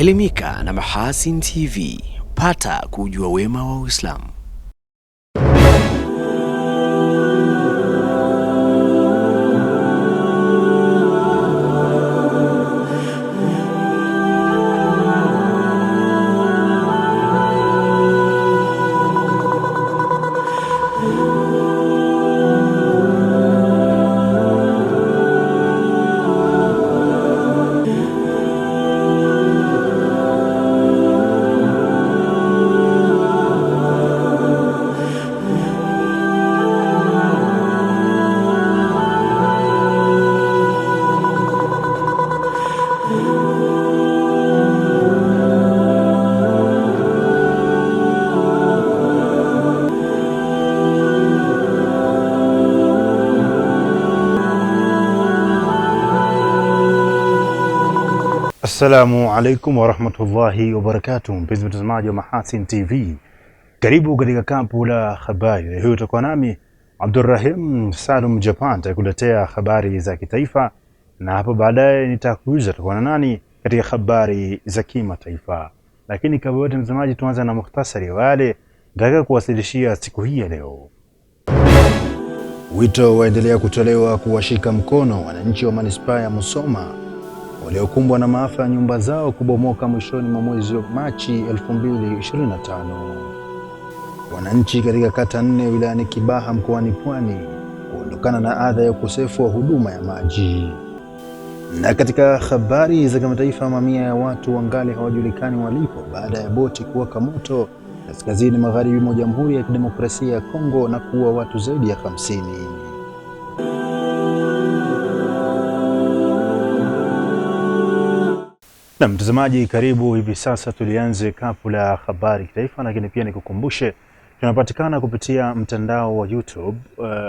Elimika na Mahasin TV, pata kujua wema wa Uislamu. Assalamu alaikum wa rahmatullahi wa barakatuh. Mpenzi mtazamaji wa Mahasin TV, karibu katika kampu la habari. Leo utakuwa nami Abdurrahim Salum Japan, takuletea habari za kitaifa, na hapo baadaye nitakujuza tutakuwa na nani katika habari za kimataifa. Lakini kabla yote mtazamaji, tuanze na mukhtasari wa yale nataka kuwasilishia siku hii ya leo. Wito waendelea kutolewa kuwashika mkono wananchi wa manispaa ya Musoma waliokumbwa na maafa ya nyumba zao kubomoka mwishoni mwa mwezi wa Machi 2025. Wananchi katika kata 4 wilayani Kibaha mkoani Pwani kuondokana na adha ya ukosefu wa huduma ya maji. Na katika habari za kimataifa, mamia ya watu wangali hawajulikani walipo baada ya boti kuwaka moto kaskazini magharibi mwa Jamhuri ya Kidemokrasia ya Kongo na kuua watu zaidi ya 50. Na mtazamaji, karibu. Hivi sasa tulianze kapu la habari kitaifa, lakini pia nikukumbushe tunapatikana kupitia mtandao wa YouTube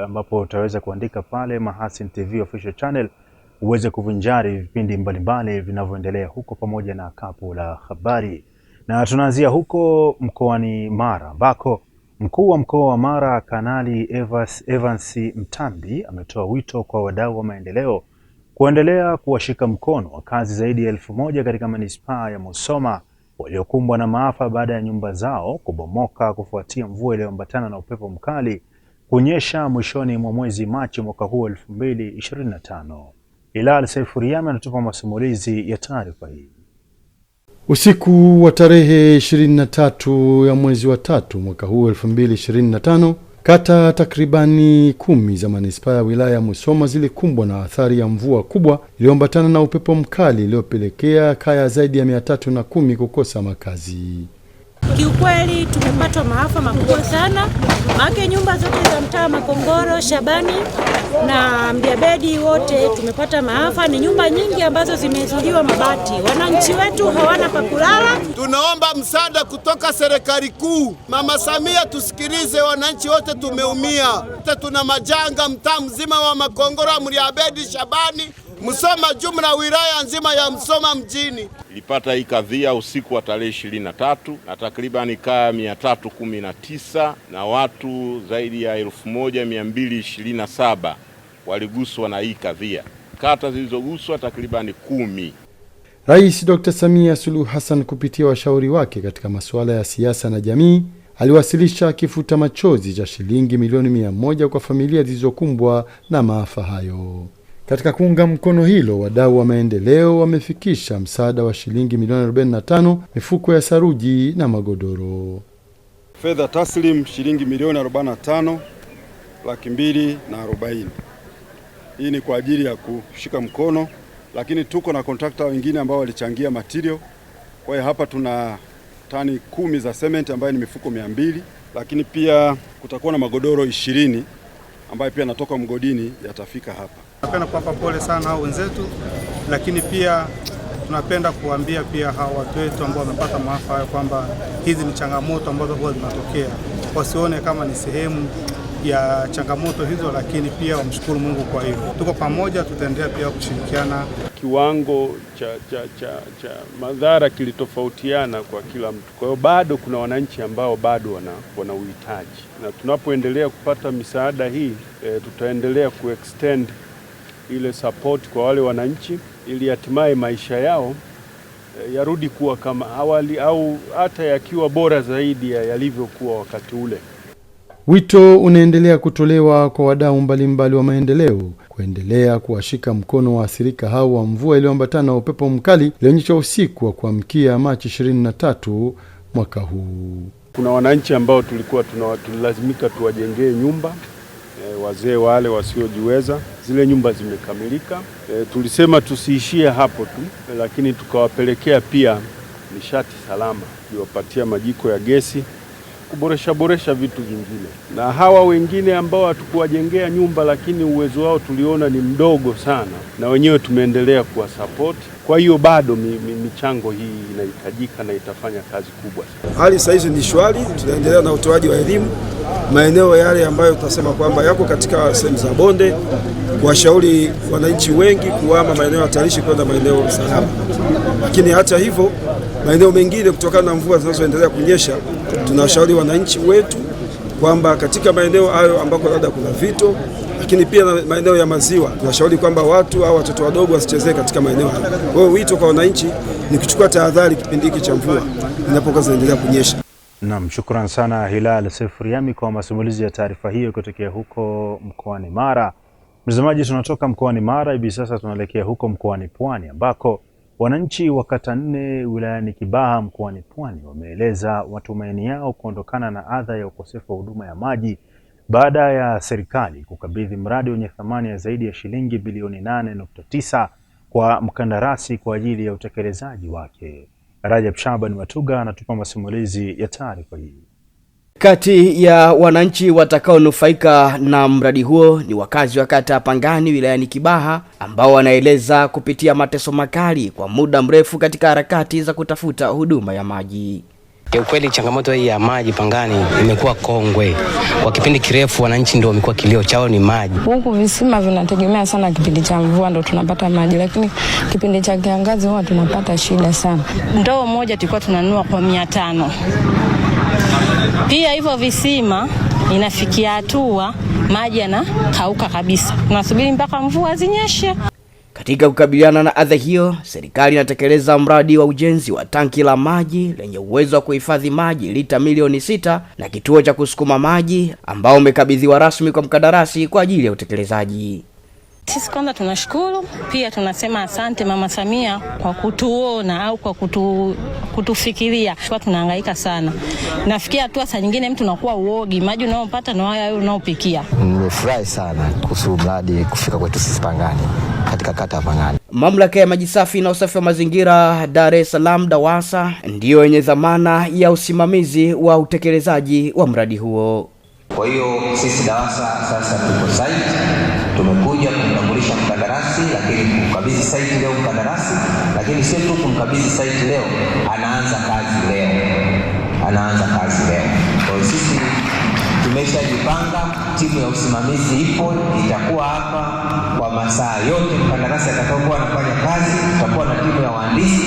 ambapo utaweza kuandika pale Mahasin TV official channel uweze kuvinjari vipindi mbalimbali vinavyoendelea huko pamoja na kapu la habari. Na tunaanzia huko mkoani Mara ambako mkuu wa mkoa wa Mara Kanali Evans Mtambi ametoa wito kwa wadau wa maendeleo kuendelea kuwashika mkono wakazi zaidi ya 1000 katika manispaa ya Musoma waliokumbwa na maafa baada ya nyumba zao kubomoka kufuatia mvua iliyoambatana na upepo mkali kunyesha mwishoni mwa mwezi Machi mwaka huu 2025. Hilal Saifuriame anatupa masimulizi ya taarifa hii. Usiku wa tarehe 23 ya mwezi wa 3 mwaka huu 2025, kata takribani 10 za manispaa ya wilaya ya Musoma zilikumbwa na athari ya mvua kubwa iliyoambatana na upepo mkali iliyopelekea kaya zaidi ya 310 kukosa makazi. Kiukweli tumepata maafa makubwa sana, maana nyumba zote za mtaa Makongoro, Shabani na Mdiabedi wote tumepata maafa. Ni nyumba nyingi ambazo zimezuiliwa mabati. Wananchi wetu hawana pa kulala. Tunaomba msaada kutoka serikali kuu. Mama Samia, tusikilize, wananchi wote tumeumia. Tuna majanga mtaa mzima wa Makongoro, Mdiabedi, Shabani, Musoma, jumla wilaya nzima ya Musoma mjini. Ilipata hii kadhia usiku wa tarehe 23 na takribani kaya 319 na watu zaidi ya 1227 waliguswa na hii kadhia. Kata zilizoguswa takribani 10. Rais Dr. Samia Suluhu Hassan kupitia washauri wake katika masuala ya siasa na jamii aliwasilisha kifuta machozi cha shilingi milioni 100 kwa familia zilizokumbwa na maafa hayo. Katika kuunga mkono hilo, wadau wa maendeleo wamefikisha msaada wa shilingi milioni 45, mifuko ya saruji na magodoro. Fedha taslim shilingi milioni 45,240,000. Hii ni kwa ajili ya kushika mkono, lakini tuko na kontrakta wengine ambao walichangia material. Kwa hiyo hapa tuna tani 10 za cement ambayo ni mifuko 200, lakini pia kutakuwa na magodoro 20 ambayo pia natoka mgodini yatafika hapa. Napenda kuwapa pole sana hao wenzetu, lakini pia tunapenda kuambia pia hao watu wetu ambao wamepata maafa hayo kwamba hizi ni changamoto ambazo huwa zinatokea. Wasione kama ni sehemu ya changamoto hizo, lakini pia wamshukuru Mungu kwa hivyo. Tuko pamoja, tutaendelea pia kushirikiana. Kiwango cha madhara kilitofautiana kwa kila mtu. Kwa hiyo bado kuna wananchi ambao bado wana uhitaji. Na tunapoendelea kupata misaada hii, tutaendelea kuextend ile support kwa wale wananchi ili hatimaye maisha yao yarudi kuwa kama awali au hata yakiwa bora zaidi yalivyokuwa wakati ule. Wito unaendelea kutolewa kwa wadau mbalimbali wa maendeleo kuendelea kuwashika mkono waathirika hao wa mvua iliyoambatana na upepo mkali ilionyesha usiku wa kuamkia Machi 23 mwaka huu. Kuna wananchi ambao tulilazimika tuwajengee nyumba, wazee wale wasiojiweza. Zile nyumba zimekamilika. Tulisema tusiishie hapo tu, lakini tukawapelekea pia nishati salama, tuliwapatia majiko ya gesi, kuboresha vitu vingine. Na hawa wengine ambao hatukuwajengea nyumba lakini uwezo wao tuliona ni mdogo sana, na wenyewe tumeendelea kuwasupport. Kwa hiyo bado michango hii inahitajika na itafanya kazi kubwa. Hali sasa hizi ni shwari, tunaendelea na utoaji wa elimu maeneo yale ambayo tutasema kwamba yako katika sehemu za bonde, kuwashauri wananchi wengi kuhama maeneo hatarishi kwenda maeneo salama. Lakini hata hivyo maeneo mengine kutokana na mvua zinazoendelea kunyesha, tunawashauri wananchi wetu kwamba katika maeneo hayo ambako labda kuna vito, lakini pia na maeneo ya maziwa, tunashauri kwamba watu au watoto wadogo wasichezee katika maeneo hayo. Kwa hiyo wito kwa wananchi ni kuchukua tahadhari kipindi hiki cha mvua inapokuwa zinaendelea kunyesha. Naam, shukrani sana Hilal Sefriami kwa masimulizi ya taarifa hiyo kutokea huko mkoani Mara. Mtazamaji, tunatoka mkoani Mara hivi sasa tunaelekea huko mkoani Pwani ambako wananchi wa kata 4 wilayani Kibaha mkoani Pwani wameeleza matumaini yao kuondokana na adha ya ukosefu wa huduma ya maji baada ya serikali kukabidhi mradi wenye thamani ya zaidi ya shilingi bilioni 8.9 kwa mkandarasi kwa ajili ya utekelezaji wake. Rajab Shaban Matuga anatupa masimulizi ya taarifa hii. Kati ya wananchi watakaonufaika na mradi huo ni wakazi wa kata Pangani wilayani Kibaha ambao wanaeleza kupitia mateso makali kwa muda mrefu katika harakati za kutafuta huduma ya maji. Ukweli changamoto hii ya maji Pangani imekuwa kongwe. Kwa kipindi kirefu wananchi ndio wamekuwa kilio chao ni maji. Huku visima vinategemea sana kipindi cha mvua ndio tunapata maji, lakini kipindi cha kiangazi huwa tunapata shida sana. Ndoo moja tulikuwa tunanunua kwa 500. Pia hivyo visima inafikia hatua maji yanakauka kabisa. Tunasubiri mpaka mvua zinyeshe. Katika kukabiliana na adha hiyo, serikali inatekeleza mradi wa ujenzi wa tanki la maji lenye uwezo wa kuhifadhi maji lita milioni 6 na kituo cha kusukuma maji ambao umekabidhiwa rasmi kwa mkandarasi kwa ajili ya utekelezaji. Sisi kwanza tunashukuru, pia tunasema asante Mama Samia kwa kutuona au kwa kutufikiria. Kwa tunahangaika sana. Nafikia hatua saa nyingine mtu anakuwa uogi, maji unaopata na wao unaopikia. Nimefurahi sana kuhusu mradi kufika kwetu sisi Pangani katika kata ya Pangani. Mamlaka ya maji safi na usafi wa mazingira Dar es Salaam DAWASA ndio yenye dhamana ya usimamizi wa utekelezaji wa mradi huo. Kwa hiyo sisi DAWASA sasa tuko site, tumekuja kumtambulisha mkandarasi, lakini kukabidhi site leo mkandarasi, lakini sio tu kumkabidhi site leo, anaanza kazi leo. Kwa hiyo sisi tumeshajipanga, timu ya usimamizi ipo, itakuwa hapa kwa masaa yote. Mkandarasi atakapokuwa anafanya kazi, tutakuwa na timu ya wahandisi,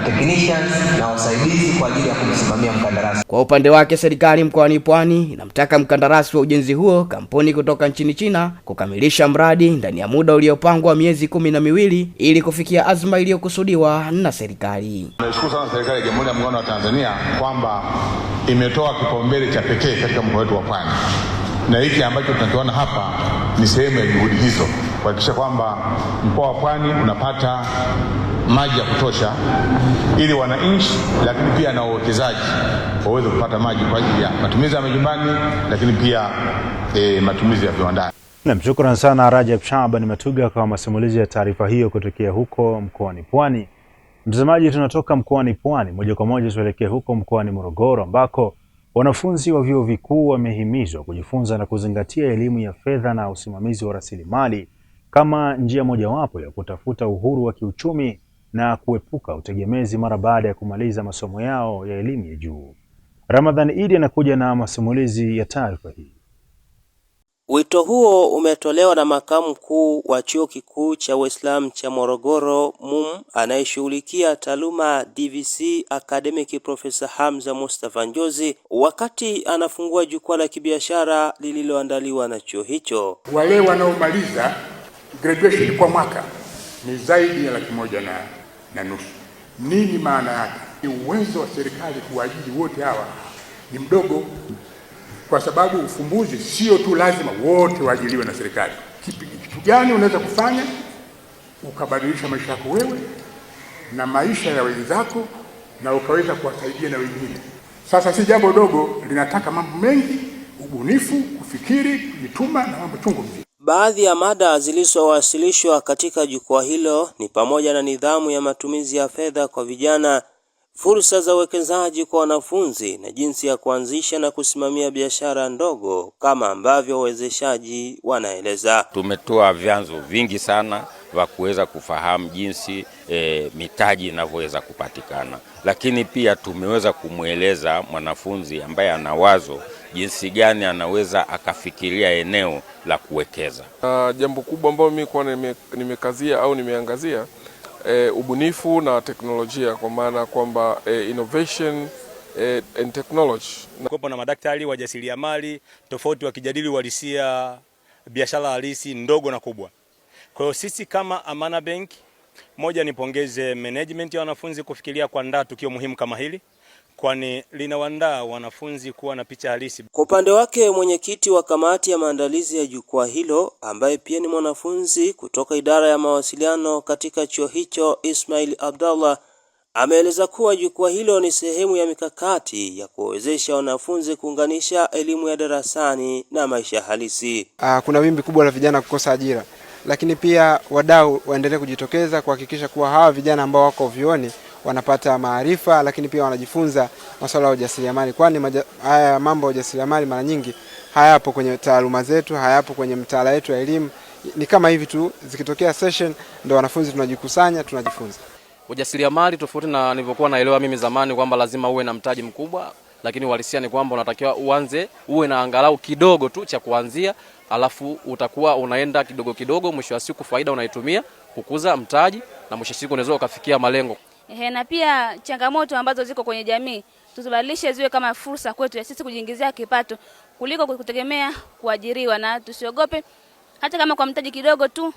technicians na wasaidizi kwa ajili ya kumsimamia mkandarasi. Kwa upande wake serikali mkoani Pwani inamtaka mkandarasi wa ujenzi huo kampuni kutoka nchini China kukamilisha mradi ndani ya muda uliopangwa miezi 12 ili kufikia azma iliyokusudiwa na serikali. Tunashukuru sana serikali ya Jamhuri ya Muungano wa Tanzania kwamba imetoa kipaumbele cha pekee katika mkoa wetu wa Pwani. Na hiki ambacho tunakiona hapa ni sehemu ya juhudi hizo kuhakikisha kwamba mkoa wa Pwani unapata maji ya kutosha ili wananchi lakini pia na wawekezaji waweze kupata maji kwa ajili ya matumizi ya majumbani lakini pia matumizi ya viwandani. Naam, shukrani sana Rajab Shaban Matuga kwa masimulizi ya taarifa hiyo kutokea huko mkoani Pwani. Mtazamaji, tunatoka mkoani Pwani moja kwa moja tuelekee huko mkoani Morogoro ambako wanafunzi wa vyuo vikuu wamehimizwa kujifunza na kuzingatia elimu ya fedha na usimamizi wa rasilimali kama njia mojawapo ya kutafuta uhuru wa kiuchumi na kuepuka utegemezi mara baada ya kumaliza masomo yao ya elimu ya juu. Ramadhan Idi anakuja na masimulizi ya taarifa hii. Wito huo umetolewa na makamu mkuu wa Chuo Kikuu cha Uislamu cha Morogoro MUM anayeshughulikia taaluma DVC Academic Professor Hamza Mustafa Njozi wakati anafungua jukwaa la kibiashara lililoandaliwa na chuo hicho. Wale wanaomaliza graduation kwa mwaka ni zaidi ya 150,000. Nini maana yake? Uwezo wa serikali kuajiri wote hawa ni mdogo, kwa sababu ufumbuzi sio tu lazima wote waajiriwe na serikali. Kitu gani unaweza kufanya ukabadilisha maisha yako wewe na maisha ya wenzako na ukaweza kuwasaidia na wengine? Sasa si jambo dogo, linataka mambo mengi, ubunifu, kufikiri, kujituma na mambo chungu mzima. Baadhi ya mada zilizowasilishwa katika jukwaa hilo ni pamoja na nidhamu ya matumizi ya fedha kwa vijana, fursa za uwekezaji kwa wanafunzi na jinsi ya kuanzisha na kusimamia biashara ndogo kama ambavyo wawezeshaji wanaeleza. Tumetoa vyanzo vingi sana vya kuweza kufahamu jinsi mitaji inavyoweza kupatikana, lakini pia tumeweza kumueleza mwanafunzi ambaye ana wazo jinsi gani anaweza akafikiria eneo la kuwekeza. Jambo kubwa ambalo mimi kwa nimekazia au nimeangazia ubunifu na teknolojia, kwa maana kwamba innovation and technology. Kwa na madaktari wajasiriamali tofauti wakijadili uhalisia biashara halisi ndogo na kubwa. Kwa hiyo sisi kama Amana Bank, moja nipongeze management ya wanafunzi kufikiria kuandaa tukio muhimu kama hili, kwani linawaandaa wanafunzi kuwa na picha halisi. Kwa upande wake mwenyekiti wa kamati ya maandalizi ya jukwaa hilo ambaye pia ni mwanafunzi kutoka idara ya mawasiliano katika chuo hicho, Ismail Abdallah, ameeleza kuwa jukwaa hilo ni sehemu ya mikakati ya kuwezesha wanafunzi kuunganisha elimu ya darasani na maisha halisi. Kuna wimbi kubwa la vijana kukosa ajira, lakini pia wadau waendelee kujitokeza kuhakikisha kuwa hawa vijana ambao wako vyuoni wanapata maarifa, lakini pia wanajifunza masuala ya ujasiriamali, kwani haya mambo ya ujasiriamali mara nyingi hayapo kwenye taaluma zetu, hayapo kwenye mtaala wetu wa elimu. Ni kama hivi tu, zikitokea session ndio wanafunzi tunajikusanya, tunajifunza. Ujasiriamali tofauti na nilivyokuwa naelewa mimi zamani kwamba lazima uwe na mtaji mkubwa, lakini uhalisia ni kwamba unatakiwa uwe na angalau kidogo tu cha kuanzia, alafu utakuwa unaenda kidogo kidogo, mwisho wa siku faida unaitumia kukuza mtaji na mwisho wa siku unaweza ukafikia malengo. Na pia changamoto ambazo ziko kwenye jamii tuzibadilishe ziwe kama fursa kwetu ya sisi kujiingizia kipato kuliko kutegemea kuajiriwa, na tusiogope hata kama kwa mtaji kidogo tu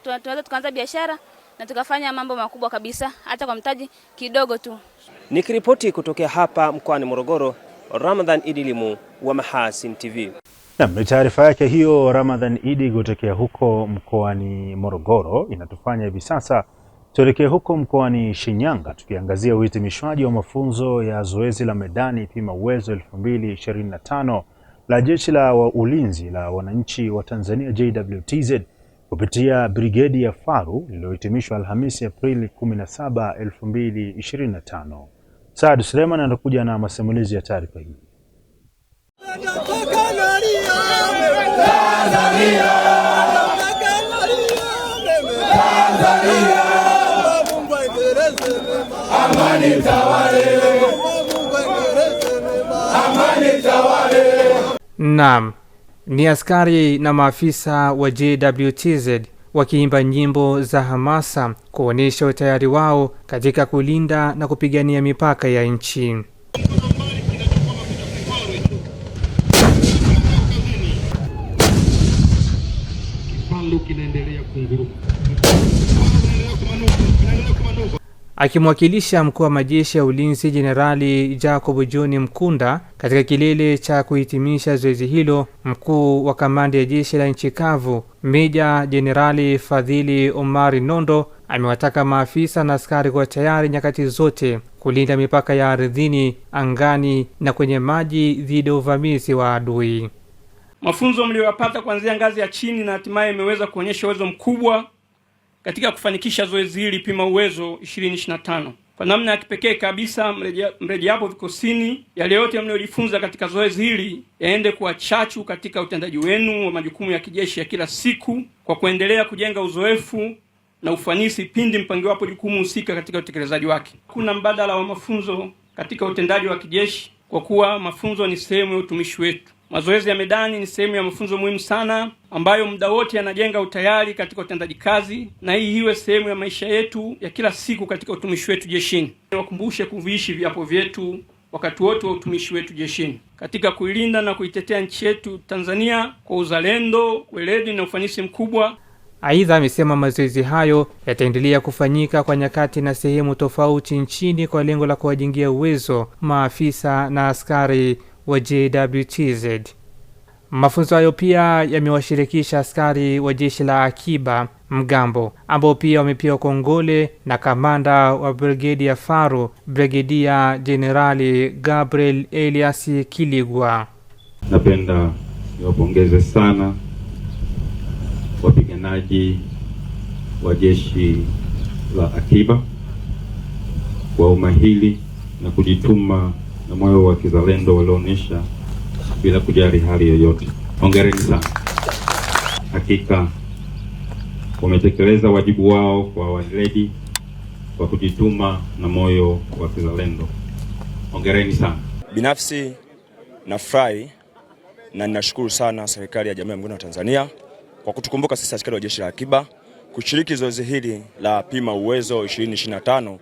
tunaweza tukaanza biashara na tukafanya mambo makubwa kabisa hata kwa mtaji kidogo tu. Nikiripoti kutokea hapa mkoani Morogoro, Ramadhan Idilimu wa Mahasin TV. Ni taarifa yake hiyo Ramadhan Idi kutokea huko mkoani Morogoro. Inatufanya hivi sasa tuelekee huko mkoani Shinyanga tukiangazia uhitimishwaji wa mafunzo ya zoezi la medani pima uwezo 2025 la Jeshi la Ulinzi la Wananchi wa Tanzania JWTZ kupitia brigedi ya Faru lililohitimishwa Alhamisi Aprili 17, 2025. Saad Suleiman anakuja na masimulizi ya taarifa hii. Naam, ni askari na maafisa wa JWTZ wakiimba nyimbo za hamasa kuonesha utayari wao katika kulinda na kupigania mipaka ya nchi. Kifalu kinaendelea kunguruka. Akimwakilisha mkuu wa majeshi ya ulinzi Jenerali Jacob John Mkunda katika kilele cha kuhitimisha zoezi hilo, mkuu wa kamandi ya jeshi la nchi kavu Meja Jenerali Fadhili Omari Nondo amewataka maafisa na askari kwa tayari nyakati zote kulinda mipaka ya ardhini, angani na kwenye maji dhidi ya uvamizi wa adui. Mafunzo mliyopata kuanzia ngazi ya chini na hatimaye imeweza kuonyesha uwezo mkubwa katika kufanikisha zoezi hili pima uwezo 2025. Kwa namna ya kipekee kabisa mrejeapo vikosini, yale yote mliojifunza katika zoezi hili yaende kuwa chachu katika utendaji wenu wa majukumu ya kijeshi ya kila siku, kwa kuendelea kujenga uzoefu na ufanisi pindi mpangiwapo jukumu husika katika utekelezaji wake. Kuna mbadala wa mafunzo katika utendaji wa kijeshi, kwa kuwa mafunzo ni sehemu ya utumishi wetu. Mazoezi ya medani ni sehemu ya mafunzo muhimu sana ambayo muda wote yanajenga utayari katika utendaji kazi, na hii iwe sehemu ya maisha yetu ya kila siku katika utumishi wetu jeshini. Wakumbushe kuviishi viapo vyetu wakati wote wa utumishi wetu jeshini katika kuilinda na kuitetea nchi yetu Tanzania kwa uzalendo, weledi na ufanisi mkubwa. Aidha, amesema mazoezi hayo yataendelea kufanyika kwa nyakati na sehemu tofauti nchini kwa lengo la kuwajengia uwezo maafisa na askari wa JWTZ. Mafunzo hayo pia yamewashirikisha askari wa jeshi la akiba mgambo ambao pia wamepewa kongole na kamanda wa brigedi ya Faru, Brigedia Generali Gabriel Elias Kiligwa. Napenda niwapongeze sana wapiganaji wa jeshi la akiba kwa umahiri na kujituma na moyo wa kizalendo walioonyesha bila kujali hali yoyote. Hongereni sana. Hakika wametekeleza wajibu wao kwa weledi, kwa kujituma na moyo wa kizalendo. Hongereni sana. Binafsi nafurahi na ninashukuru sana serikali ya Jamhuri ya Muungano wa Tanzania kwa kutukumbuka sisi askari wa jeshi la akiba kushiriki zoezi hili la Pima Uwezo 2025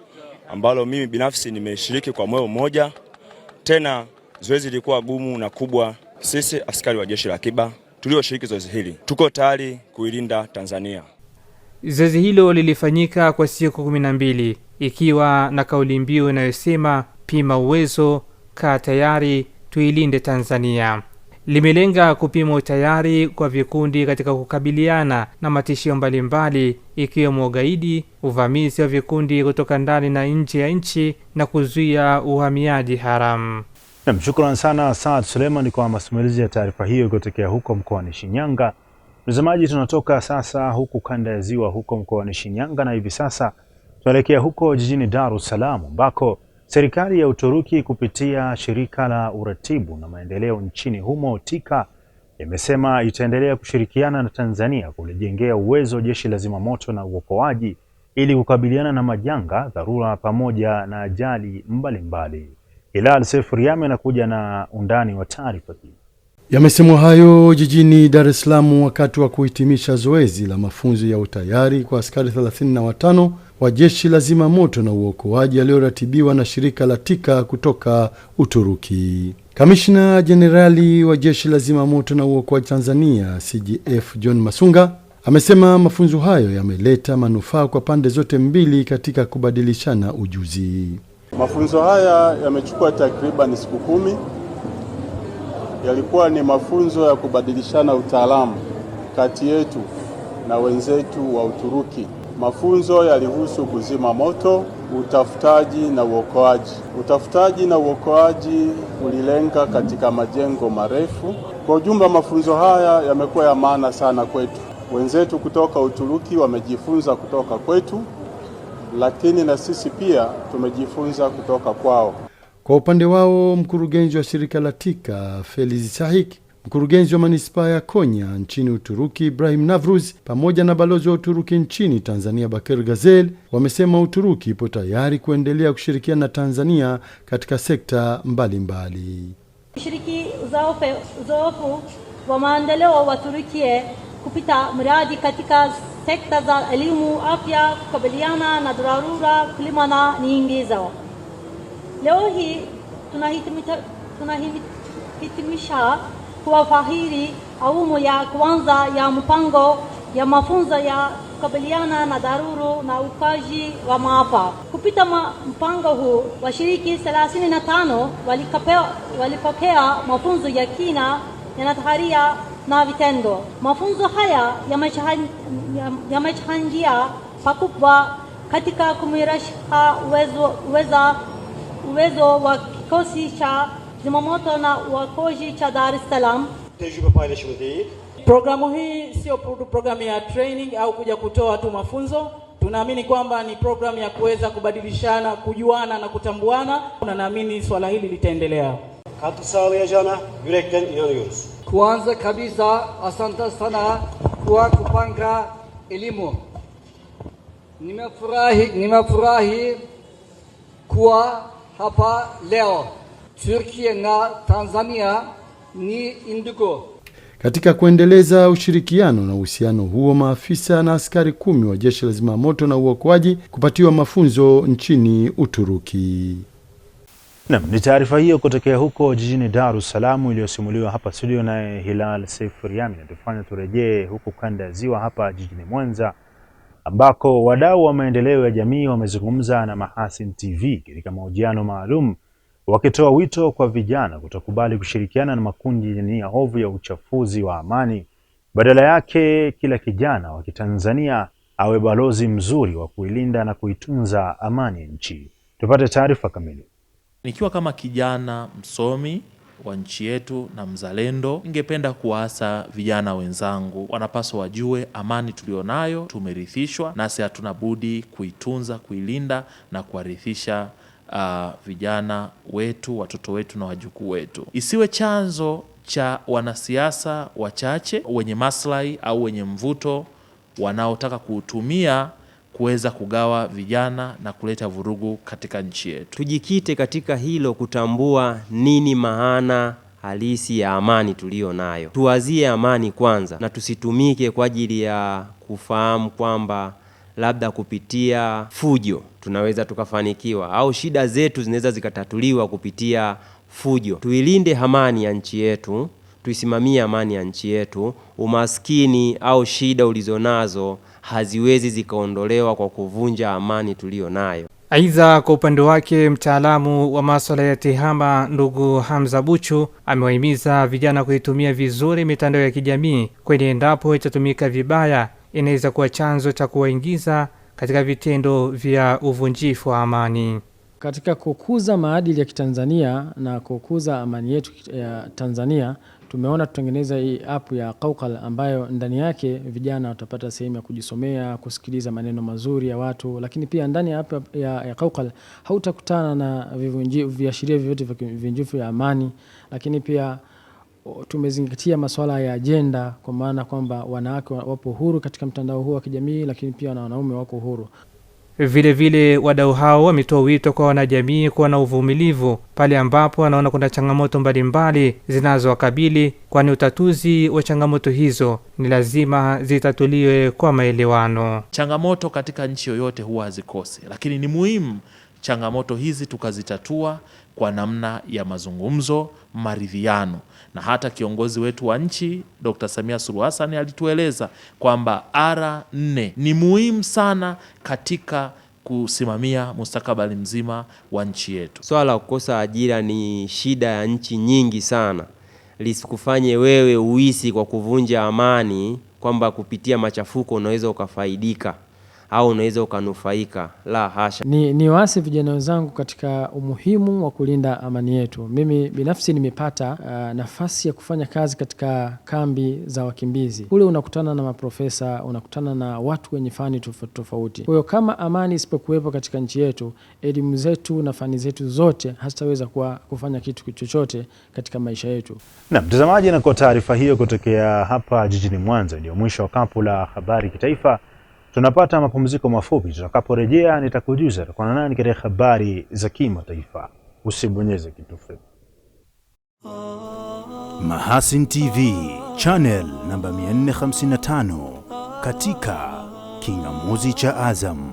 ambalo mimi binafsi nimeshiriki kwa moyo mmoja. Tena zoezi lilikuwa gumu na kubwa. Sisi askari wa jeshi la akiba tulioshiriki zoezi hili tuko tayari kuilinda Tanzania. Zoezi hilo lilifanyika kwa siku 12 ikiwa na kauli mbiu inayosema Pima Uwezo, kaa tayari, tuilinde Tanzania. Limelenga kupima utayari kwa vikundi katika kukabiliana na matishio mbalimbali ikiwemo ugaidi, uvamizi wa vikundi kutoka ndani na nje ya nchi na kuzuia uhamiaji haramu. Shukrani sana Saad Suleiman kwa masimulizi ya taarifa hiyo kutokea huko mkoani Shinyanga. Mtazamaji, tunatoka sasa huku kanda ya Ziwa huko mkoani Shinyanga na hivi sasa tunaelekea huko jijini Dar es Salaam ambako serikali ya Uturuki kupitia shirika la uratibu na maendeleo nchini humo TIKA imesema itaendelea kushirikiana na Tanzania kulijengea uwezo jeshi la zimamoto na uokoaji ili kukabiliana na majanga, dharura pamoja na ajali mbalimbali. Hilal Sefriame anakuja na undani wa taarifa hii. Yamesemwa hayo jijini Dar es Salaam wakati wa kuhitimisha zoezi la mafunzo ya utayari kwa askari 35 wa jeshi la zimamoto na uokoaji yaliyoratibiwa na shirika la TIKA kutoka Uturuki. Kamishna Jenerali wa jeshi la zimamoto na uokoaji Tanzania CGF John Masunga amesema mafunzo hayo yameleta manufaa kwa pande zote mbili katika kubadilishana ujuzi. Mafunzo haya yamechukua takriban siku 10. Yalikuwa ni mafunzo ya kubadilishana utaalamu kati yetu na wenzetu wa Uturuki. Mafunzo yalihusu kuzima moto, utafutaji na uokoaji. Utafutaji na uokoaji ulilenga katika majengo marefu. Kwa ujumla, mafunzo haya yamekuwa ya maana sana kwetu. Wenzetu kutoka Uturuki wamejifunza kutoka kwetu, lakini na sisi pia tumejifunza kutoka kwao. Kwa upande wao, mkurugenzi wa shirika la TIKA Feliz Sahik, mkurugenzi wa manispaa ya Konya nchini Uturuki Ibrahim Navruz pamoja na balozi wa Uturuki nchini Tanzania Bakir Gazel wamesema Uturuki ipo tayari kuendelea kushirikiana na Tanzania katika sekta mbalimbali. Shiriki uzoefu wa maendeleo wa Turkiye kupita mradi katika sekta za elimu, afya, kukabiliana na dharura, kilimo na nyinginezo. Leo hii tunahitimisha kuwafahiri awamu ya kwanza ya mpango ya mafunzo ya kukabiliana na dharura na uokoaji wa maafa. Kupita mpango huu, washiriki 35 walipokea mafunzo ya kina ya nadharia na vitendo. Mafunzo haya yamechangia pakubwa katika kuimarisha uwezo wa kikosi cha zimamoto na uokoaji cha Dar es Salaam. Tecrübe paylaşımı değil. Programu hii sio programu ya training au kuja kutoa tu mafunzo. Tunaamini kwamba ni programu ya kuweza kubadilishana, kujuana na kutambuana, na naamini swala hili litaendelea. Katkı sağlayacağına yürekten inanıyoruz. Kwanza kabisa asante sana kwa kupanga elimu. Nimefurahi kuwa hapa leo. Türkiye na Tanzania ni ndugu. Katika kuendeleza ushirikiano na uhusiano huo, maafisa na askari 10 wa jeshi la zimamoto na uokoaji kupatiwa mafunzo nchini Uturuki. Naam, ni taarifa hiyo kutokea huko jijini Dar es Salaam iliyosimuliwa hapa studio na Hilal Seif Riami. Na tufanye turejee huko kanda ya Ziwa hapa jijini Mwanza ambako wadau wa maendeleo ya jamii wamezungumza na Mahasin TV katika mahojiano maalum wakitoa wito kwa vijana kutokubali kushirikiana na makundi yenye nia ovu ya uchafuzi wa amani. Badala yake kila kijana wa Kitanzania awe balozi mzuri wa kuilinda na kuitunza amani ya nchi. Tupate taarifa kamili. Nikiwa kama kijana msomi wa nchi yetu na mzalendo, ningependa kuwaasa vijana wenzangu wanapaswa wajue amani tulionayo tumerithishwa, nasi hatuna budi kuitunza, kuilinda na kuwarithisha vijana wetu, watoto wetu na wajukuu wetu. Isiwe chanzo cha wanasiasa wachache wenye maslahi au wenye mvuto wanaotaka kuutumia kuweza kugawa vijana na kuleta vurugu katika nchi yetu. Tujikite katika hilo, kutambua nini maana halisi ya amani tulio nayo. Tuwazie amani kwanza na tusitumike kwa ajili ya kufahamu kwamba labda kupitia fujo tunaweza tukafanikiwa au shida zetu zinaweza zikatatuliwa kupitia fujo. Tuilinde amani ya nchi yetu, tuisimamie amani ya nchi yetu. Umaskini au shida ulizonazo haziwezi zikaondolewa kwa kuvunja amani tulio nayo. Aidha, kwa upande wake mtaalamu wa masuala ya tehama ndugu Hamza Buchu amewahimiza vijana kuitumia vizuri mitandao ya kijamii, kwani endapo itatumika vibaya inaweza kuwa chanzo cha kuwaingiza katika vitendo vya uvunjifu wa amani. Katika kukuza maadili ya Kitanzania na kukuza amani yetu ya Tanzania, tumeona tutengeneza hii app ya Qaukal ambayo ndani yake vijana watapata sehemu ya kujisomea, kusikiliza maneno mazuri ya watu, lakini pia ndani ya app ya Qaukal hautakutana na viashiria vyovyote vya vivunjifu ya amani, lakini pia tumezingatia masuala ya agenda, kwa maana kwamba wanawake wapo huru katika mtandao huu wa kijamii, lakini pia na wanaume wako huru. Vile vile wadau hao wametoa wito kwa wanajamii kuwa na uvumilivu pale ambapo wanaona kuna changamoto mbalimbali zinazowakabili, kwani utatuzi wa changamoto hizo ni lazima zitatuliwe kwa maelewano. Changamoto katika nchi yoyote huwa hazikosi, lakini ni muhimu changamoto hizi tukazitatua kwa namna ya mazungumzo, maridhiano. Na hata kiongozi wetu wa nchi Dr. Samia Suluhu Hassan alitueleza kwamba R4 ni muhimu sana katika kusimamia mustakabali mzima wa nchi yetu. Swala la kukosa ajira ni shida ya nchi nyingi sana. Lisikufanye wewe uisi kwa kuvunja amani kwamba kupitia machafuko unaweza ukafaidika au unaweza ukanufaika. La hasha. Ni waasi vijana wenzangu katika umuhimu wa kulinda amani yetu. Mimi binafsi nimepata nafasi ya kufanya kazi katika kambi za wakimbizi. Kule unakutana na maprofesa, unakutana na watu wenye fani tofauti. Kwa hiyo kama amani isipokuwepo katika nchi yetu, elimu zetu na fani zetu zote hazitaweza kufanya kitu chochote katika maisha yetu. Na mtazamaji, na kwa taarifa hiyo kutokea hapa jijini Mwanza ndio mwisho wa kapu la habari kitaifa. Tunapata mapumziko mafupi. Tutakaporejea nitakujuza kwa nani katika habari za kimataifa. Usibonyeze kitufe. Mahasin TV channel namba 455 katika kingamuzi cha Azam.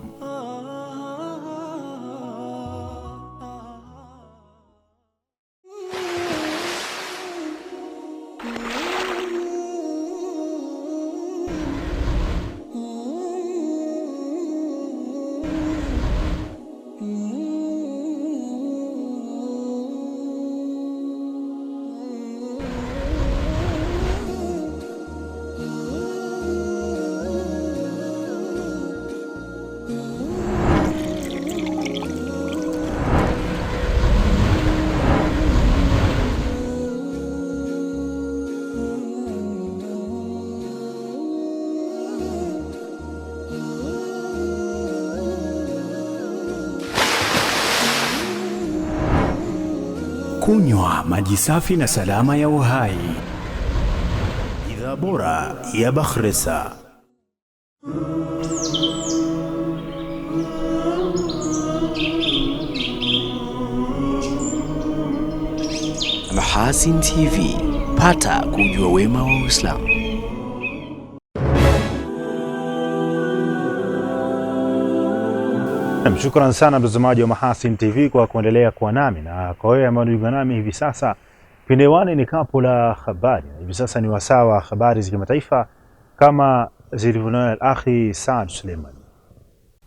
Kunywa maji safi na salama ya uhai. Bidhaa bora ya Bakhresa. Mahasin TV, pata kujua wema wa Uislamu. Shukran sana mtazamaji wa Mahasin TV kwa kuendelea kuwa nami, na kwa wewe ambao unajiunga nami hivi sasa, Pinewani ni kapu la habari. Hivi sasa ni wasaa wa habari za kimataifa kama zilivyonayo al-akhi Saad Suleiman.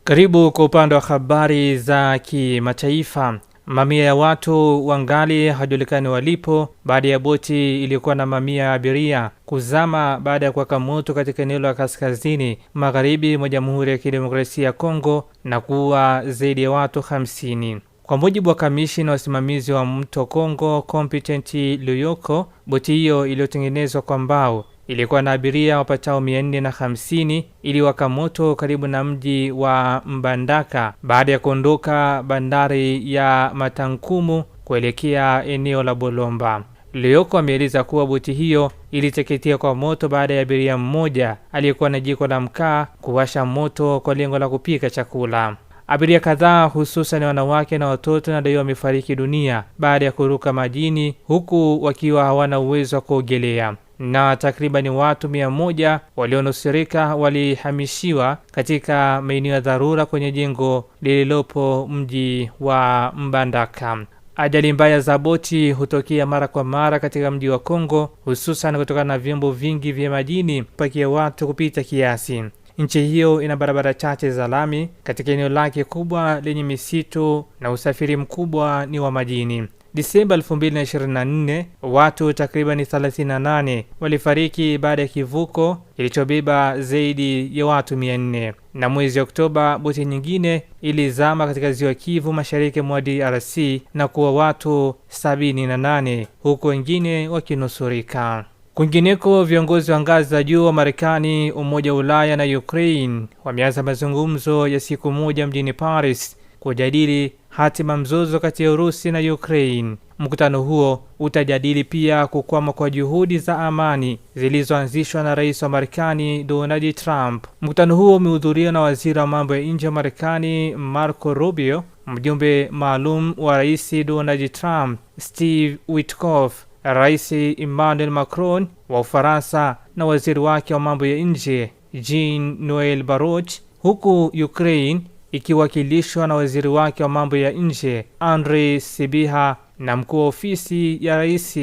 Karibu kwa upande wa habari za kimataifa. Mamia ya watu wangali hajulikani walipo baada ya boti iliyokuwa na mamia ya abiria kuzama baada ya kuwaka moto katika eneo la kaskazini magharibi mwa Jamhuri ya Kidemokrasia ya Kongo na kuua zaidi ya watu 50. Kwa mujibu wa kamishina wa usimamizi wa mto Kongo Competent Luyoko, boti hiyo iliyotengenezwa kwa mbao ilikuwa na abiria wapatao 450 iliwaka moto karibu na mji wa Mbandaka baada ya kuondoka bandari ya Matankumu kuelekea eneo la Bolomba. Luyoko ameeleza kuwa boti hiyo iliteketea kwa moto baada ya abiria mmoja aliyekuwa na jiko la mkaa kuwasha moto kwa lengo la kupika chakula. Abiria kadhaa hususan wanawake na watoto nadaiwa wamefariki dunia baada ya kuruka majini huku wakiwa hawana uwezo wa kuogelea, na takriban watu 100 walionusurika walihamishiwa katika maeneo ya dharura kwenye jengo lililopo mji wa Mbandaka. Ajali mbaya za boti hutokea mara kwa mara katika mji wa Kongo, hususan kutokana na vyombo vingi vya majini kupakia watu kupita kiasi. Nchi hiyo ina barabara chache za lami katika eneo lake kubwa lenye misitu na usafiri mkubwa ni wa majini. Disemba 2024, watu takriban 38 walifariki baada ya kivuko kilichobeba zaidi ya watu 400. Na mwezi Oktoba, boti nyingine ilizama katika ziwa Kivu mashariki mwa DRC na kuwa watu 78 huku wengine wakinusurika. Kwingineko, viongozi wa ngazi za juu wa Marekani, Umoja wa Ulaya na Ukraine wameanza mazungumzo ya siku moja mjini Paris kujadili hatima mzozo kati ya Urusi na Ukraine. Mkutano huo utajadili pia kukwama kwa juhudi za amani zilizoanzishwa na rais wa Marekani Donald Trump. Mkutano huo umehudhuriwa na waziri wa mambo ya nje wa Marekani Marco Rubio, mjumbe maalum wa rais Donald Trump Steve Witkoff, Rais Emmanuel Macron wa Ufaransa na waziri wake wa mambo ya nje Jean-Noel Barrot, huku Ukraine ikiwakilishwa na waziri wake wa mambo ya nje Andriy Sybiha na mkuu wa ofisi ya rais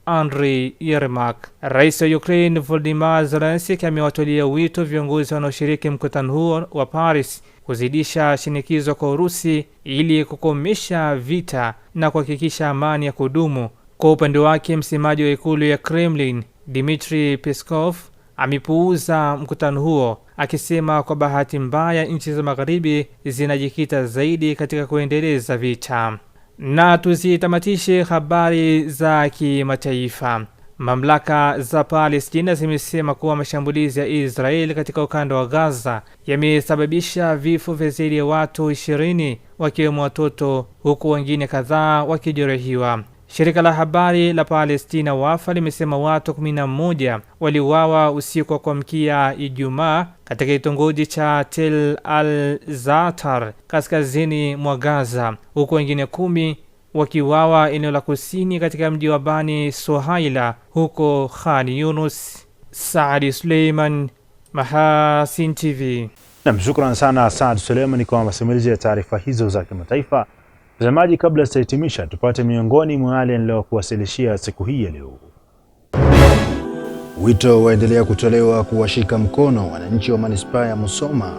Andriy Yermak. Rais wa Ukraine Volodymyr Zelensky amewatolea wito viongozi wanaoshiriki mkutano huo wa Paris kuzidisha shinikizo kwa Urusi ili kukomesha vita na kuhakikisha amani ya kudumu. Kwa upande wake, msemaji wa ikulu ya Kremlin Dmitry Peskov amepuuza mkutano huo akisema kwa bahati mbaya nchi za magharibi zinajikita zaidi katika kuendeleza vita. Na tuzitamatishe habari za kimataifa. Mamlaka za Palestina zimesema kuwa mashambulizi ya Israeli katika ukanda wa Gaza yamesababisha vifo vya zaidi ya watu 20 wakiwemo watoto huku wengine kadhaa wakijeruhiwa. Shirika la habari la Palestina Wafa limesema watu 11 waliuawa usiku wa kuamkia Ijumaa katika kitongoji cha Tel Al-Zatar kaskazini mwa Gaza, huku wengine 10 wakiuawa eneo la kusini katika mji wa Bani Suhaila huko Khan Yunus. Saad Suleiman, Mahasin TV. Shukran sana Saad Suleiman kwa masimulizi ya taarifa hizo za kimataifa. Mtazamaji, kabla sitahitimisha, tupate miongoni mwa yale niliyokuwasilishia siku hii ya leo. Wito waendelea kutolewa kuwashika mkono wananchi wa manispaa ya Musoma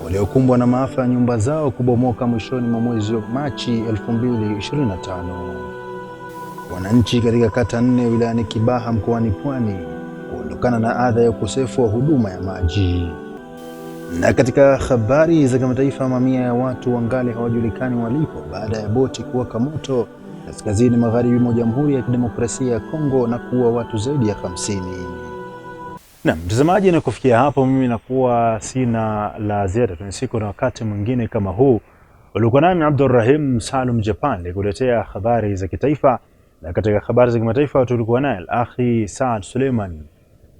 waliokumbwa na maafa ya nyumba zao kubomoka mwishoni mwa mwezi wa Machi 2025. Wananchi katika kata 4 wilayani Kibaha mkoani Pwani kuondokana na adha ya ukosefu wa huduma ya maji. Na katika habari za kimataifa, mamia ya watu wangali hawajulikani walipo baada ya boti kuwaka moto kaskazini magharibi mwa Jamhuri ya Kidemokrasia ya Kongo na kuua watu zaidi ya 50. Na mtazamaji, na kufikia hapo mimi nakuwa sina la ziada. Tunasiku na wakati mwingine kama huu. Ulikuwa nami Abdurrahim Salum Japan kuletea habari za kitaifa, na katika habari za kimataifa tulikuwa naye akhi Saad Suleiman.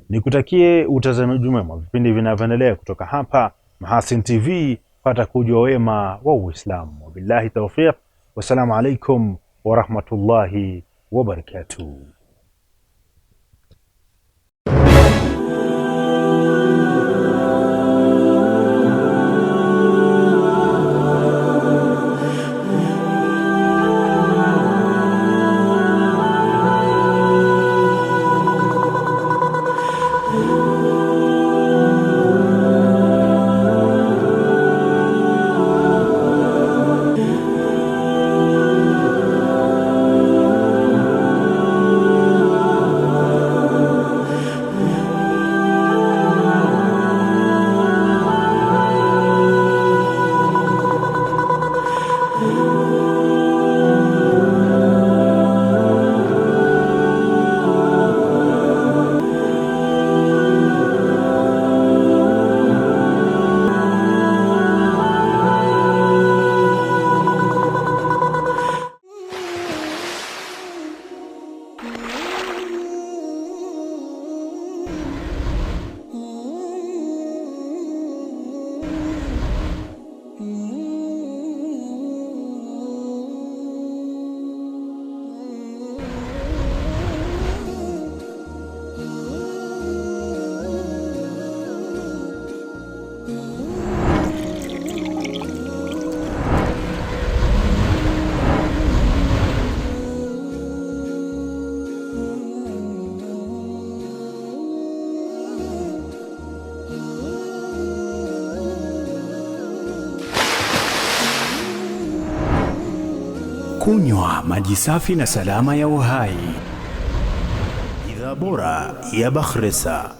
Nikutakie utazamaji mwema vipindi vinavyoendelea kutoka hapa Mahasin TV, pata kujua wema wa Uislamu. Wabillahi tawfiq, wassalamu alaikum wa rahmatullahi wa barakatuh. Kunywa maji safi na salama ya uhai. Bidhaa bora ya Bakhresa.